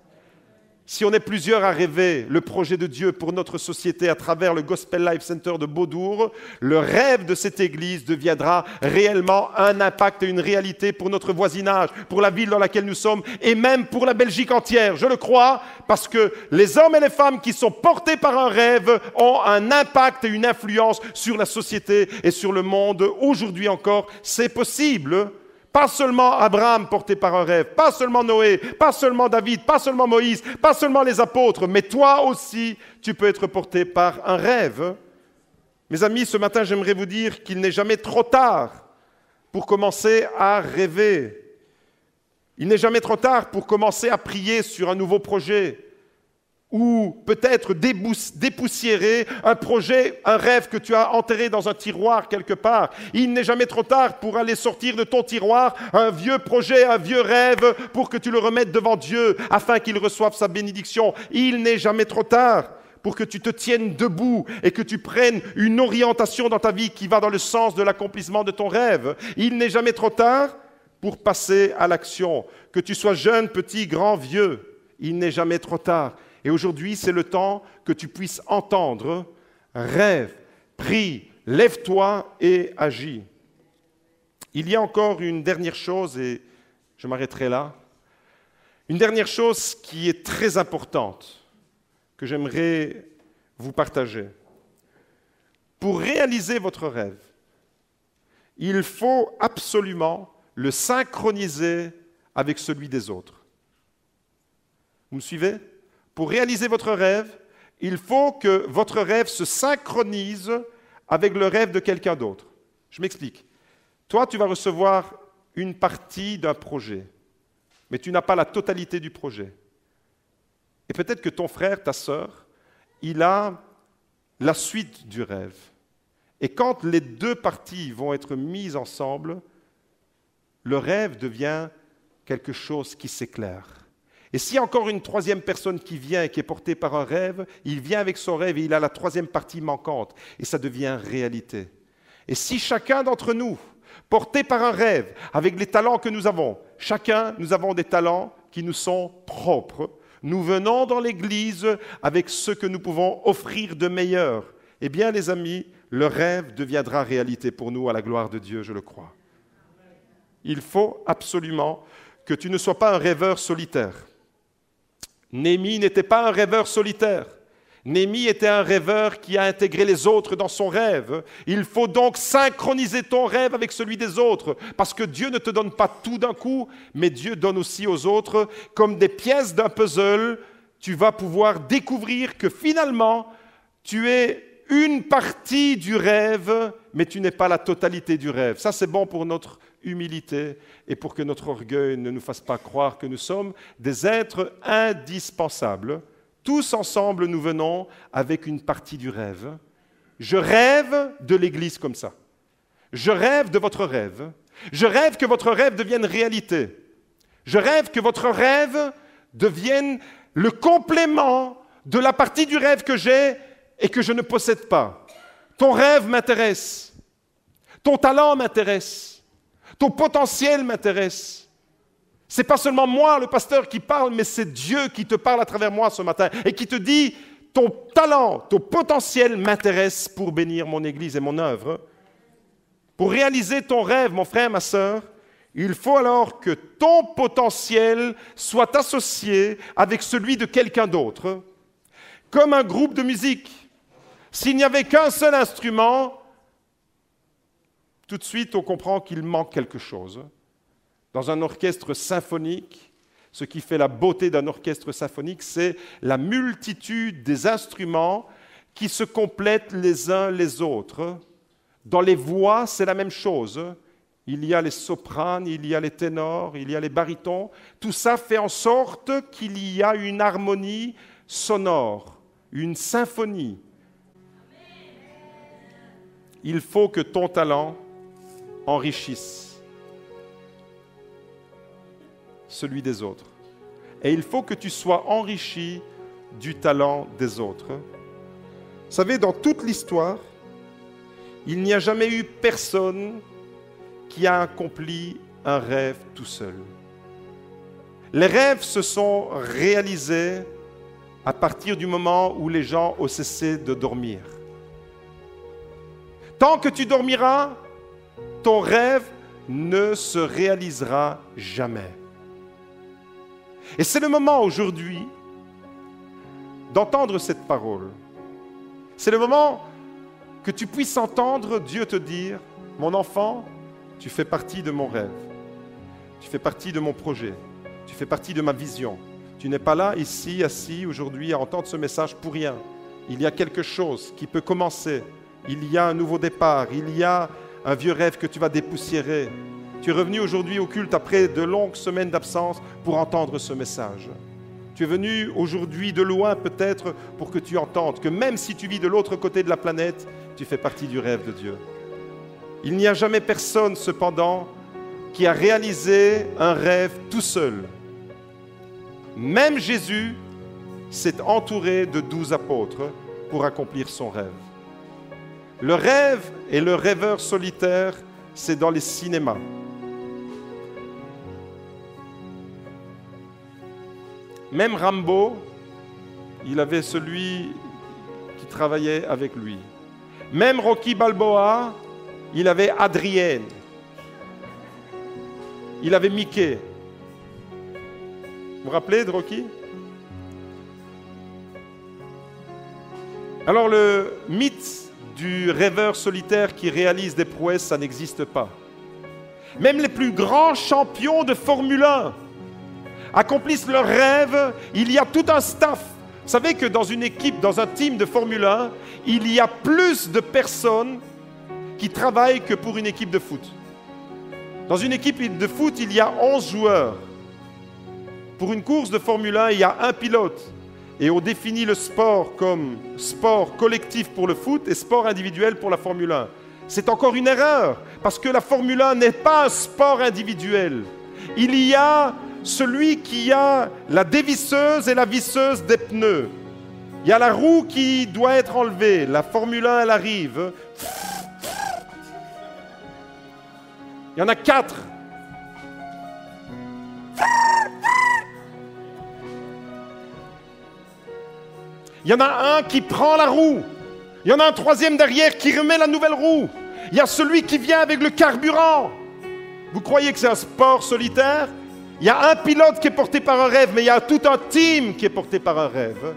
Si on est plusieurs à rêver le projet de Dieu pour notre société à travers le Gospel Life Center de Beaudour, le rêve de cette Église deviendra réellement un impact et une réalité pour notre voisinage, pour la ville dans laquelle nous sommes et même pour la Belgique entière. Je le crois parce que les hommes et les femmes qui sont portés par un rêve ont un impact et une influence sur la société et sur le monde. Aujourd'hui encore, c'est possible. Pas seulement Abraham porté par un rêve, pas seulement Noé, pas seulement David, pas seulement Moïse, pas seulement les apôtres, mais toi aussi, tu peux être porté par un rêve. Mes amis, ce matin, j'aimerais vous dire qu'il n'est jamais trop tard pour commencer à rêver. Il n'est jamais trop tard pour commencer à prier sur un nouveau projet. Ou peut-être dépoussiérer un projet, un rêve que tu as enterré dans un tiroir quelque part. Il n'est jamais trop tard pour aller sortir de ton tiroir un vieux projet, un vieux rêve pour que tu le remettes devant Dieu afin qu'il reçoive sa bénédiction. Il n'est jamais trop tard pour que tu te tiennes debout et que tu prennes une orientation dans ta vie qui va dans le sens de l'accomplissement de ton rêve. Il n'est jamais trop tard pour passer à l'action. Que tu sois jeune, petit, grand, vieux, il n'est jamais trop tard. Et aujourd'hui, c'est le temps que tu puisses entendre, rêve, prie, lève-toi et agis. Il y a encore une dernière chose, et je m'arrêterai là. Une dernière chose qui est très importante, que j'aimerais vous partager. Pour réaliser votre rêve, il faut absolument le synchroniser avec celui des autres. Vous me suivez ? Pour réaliser votre rêve, il faut que votre rêve se synchronise avec le rêve de quelqu'un d'autre. Je m'explique. Toi, tu vas recevoir une partie d'un projet, mais tu n'as pas la totalité du projet. Et peut-être que ton frère, ta sœur, il a la suite du rêve. Et quand les deux parties vont être mises ensemble, le rêve devient quelque chose qui s'éclaire. Et s'il y a encore une troisième personne qui vient et qui est portée par un rêve, il vient avec son rêve et il a la troisième partie manquante. Et ça devient réalité. Et si chacun d'entre nous, porté par un rêve, avec les talents que nous avons, chacun, nous avons des talents qui nous sont propres, nous venons dans l'Église avec ce que nous pouvons offrir de meilleur, eh bien les amis, le rêve deviendra réalité pour nous à la gloire de Dieu, je le crois. Il faut absolument que tu ne sois pas un rêveur solitaire. Néhémie n'était pas un rêveur solitaire. Néhémie était un rêveur qui a intégré les autres dans son rêve. Il faut donc synchroniser ton rêve avec celui des autres, parce que Dieu ne te donne pas tout d'un coup, mais Dieu donne aussi aux autres, comme des pièces d'un puzzle, tu vas pouvoir découvrir que finalement, tu es une partie du rêve, mais tu n'es pas la totalité du rêve. Ça, c'est bon pour notre humilité et pour que notre orgueil ne nous fasse pas croire que nous sommes des êtres indispensables. Tous ensemble, nous venons avec une partie du rêve. Je rêve de l'Église comme ça. Je rêve de votre rêve. Je rêve que votre rêve devienne réalité. Je rêve que votre rêve devienne le complément de la partie du rêve que j'ai et que je ne possède pas. Ton rêve m'intéresse. Ton talent m'intéresse. Ton potentiel m'intéresse. Ce n'est pas seulement moi, le pasteur, qui parle, mais c'est Dieu qui te parle à travers moi ce matin et qui te dit, ton talent, ton potentiel m'intéresse pour bénir mon Église et mon œuvre. Pour réaliser ton rêve, mon frère, ma sœur, il faut alors que ton potentiel soit associé avec celui de quelqu'un d'autre, comme un groupe de musique. S'il n'y avait qu'un seul instrument, tout de suite, on comprend qu'il manque quelque chose. Dans un orchestre symphonique, ce qui fait la beauté d'un orchestre symphonique, c'est la multitude des instruments qui se complètent les uns les autres. Dans les voix, c'est la même chose. il y a les sopranes, il y a les ténors, il y a les barytons. Tout ça fait en sorte qu'il y a une harmonie sonore, une symphonie. Il faut que ton talent enrichisse celui des autres. Et il faut que tu sois enrichi du talent des autres. Vous savez, dans toute l'histoire, il n'y a jamais eu personne qui a accompli un rêve tout seul. Les rêves se sont réalisés à partir du moment où les gens ont cessé de dormir. Tant que tu dormiras, ton rêve ne se réalisera jamais. Et c'est le moment aujourd'hui d'entendre cette parole. C'est le moment que tu puisses entendre Dieu te dire, mon enfant, tu fais partie de mon rêve. Tu fais partie de mon projet. Tu fais partie de ma vision. Tu n'es pas là, ici, assis, aujourd'hui, à entendre ce message pour rien. Il y a quelque chose qui peut commencer. Il y a un nouveau départ. Il y a un vieux rêve que tu vas dépoussiérer. Tu es revenu aujourd'hui au culte après de longues semaines d'absence pour entendre ce message. Tu es venu aujourd'hui de loin peut-être pour que tu entendes que même si tu vis de l'autre côté de la planète, tu fais partie du rêve de Dieu. Il n'y a jamais personne cependant qui a réalisé un rêve tout seul. Même Jésus s'est entouré de 12 apôtres pour accomplir son rêve. Le rêve et le rêveur solitaire, c'est dans les cinémas. Même Rambo, il avait celui qui travaillait avec lui. Même Rocky Balboa, il avait Adrienne. Il avait Mickey. Vous vous rappelez de Rocky? Alors le mythe du rêveur solitaire qui réalise des prouesses, ça n'existe pas. Même les plus grands champions de Formule 1 accomplissent leurs rêves. Il y a tout un staff. Vous savez que dans une équipe, dans un team de Formule 1, il y a plus de personnes qui travaillent que pour une équipe de foot. Dans une équipe de foot, il y a 11 joueurs. Pour une course de Formule 1, il y a un pilote. Et on définit le sport comme sport collectif pour le foot et sport individuel pour la Formule 1. C'est encore une erreur, parce que la Formule 1 n'est pas un sport individuel. Il y a celui qui a la dévisseuse et la visseuse des pneus. Il y a la roue qui doit être enlevée. La Formule 1, elle arrive. Il y en a 4. Il y en a un qui prend la roue. Il y en a un troisième derrière qui remet la nouvelle roue. Il y a celui qui vient avec le carburant. Vous croyez que c'est un sport solitaire? Il y a un pilote qui est porté par un rêve, mais il y a tout un team qui est porté par un rêve.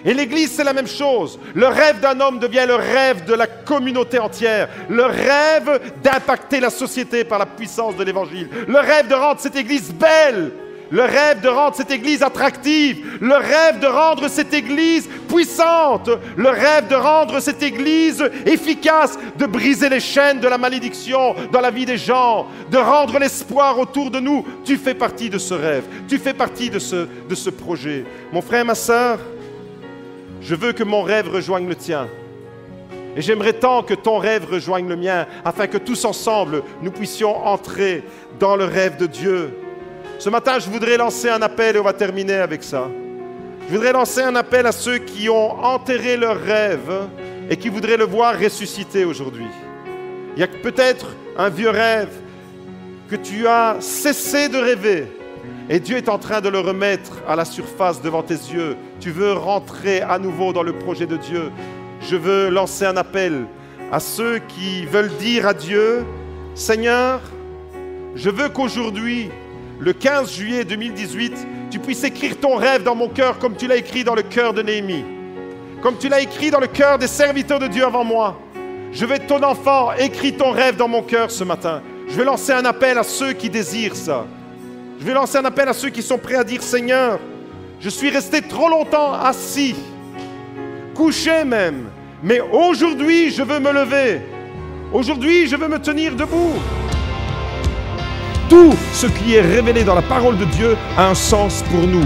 Et l'Église, c'est la même chose. Le rêve d'un homme devient le rêve de la communauté entière. Le rêve d'impacter la société par la puissance de l'Évangile. Le rêve de rendre cette Église belle. Le rêve de rendre cette Église attractive. Le rêve de rendre cette Église puissante. Le rêve de rendre cette Église efficace. De briser les chaînes de la malédiction dans la vie des gens. De rendre l'espoir autour de nous. Tu fais partie de ce rêve. Tu fais partie de ce projet. Mon frère, ma sœur, je veux que mon rêve rejoigne le tien. Et j'aimerais tant que ton rêve rejoigne le mien, afin que tous ensemble, nous puissions entrer dans le rêve de Dieu. Ce matin, je voudrais lancer un appel, et on va terminer avec ça. Je voudrais lancer un appel à ceux qui ont enterré leur rêve et qui voudraient le voir ressusciter aujourd'hui. Il y a peut-être un vieux rêve que tu as cessé de rêver. Et Dieu est en train de le remettre à la surface devant tes yeux. Tu veux rentrer à nouveau dans le projet de Dieu. Je veux lancer un appel à ceux qui veulent dire à Dieu, Seigneur, je veux qu'aujourd'hui, le 15 juillet 2018, tu puisses écrire ton rêve dans mon cœur comme tu l'as écrit dans le cœur de Néhémie. Comme tu l'as écrit dans le cœur des serviteurs de Dieu avant moi. Je veux être ton enfant, écris ton rêve dans mon cœur ce matin. Je vais lancer un appel à ceux qui désirent ça. Je vais lancer un appel à ceux qui sont prêts à dire, Seigneur, je suis resté trop longtemps assis, couché même, mais aujourd'hui, je veux me lever. Aujourd'hui, je veux me tenir debout. tout ce qui est révélé dans la parole de Dieu a un sens pour nous.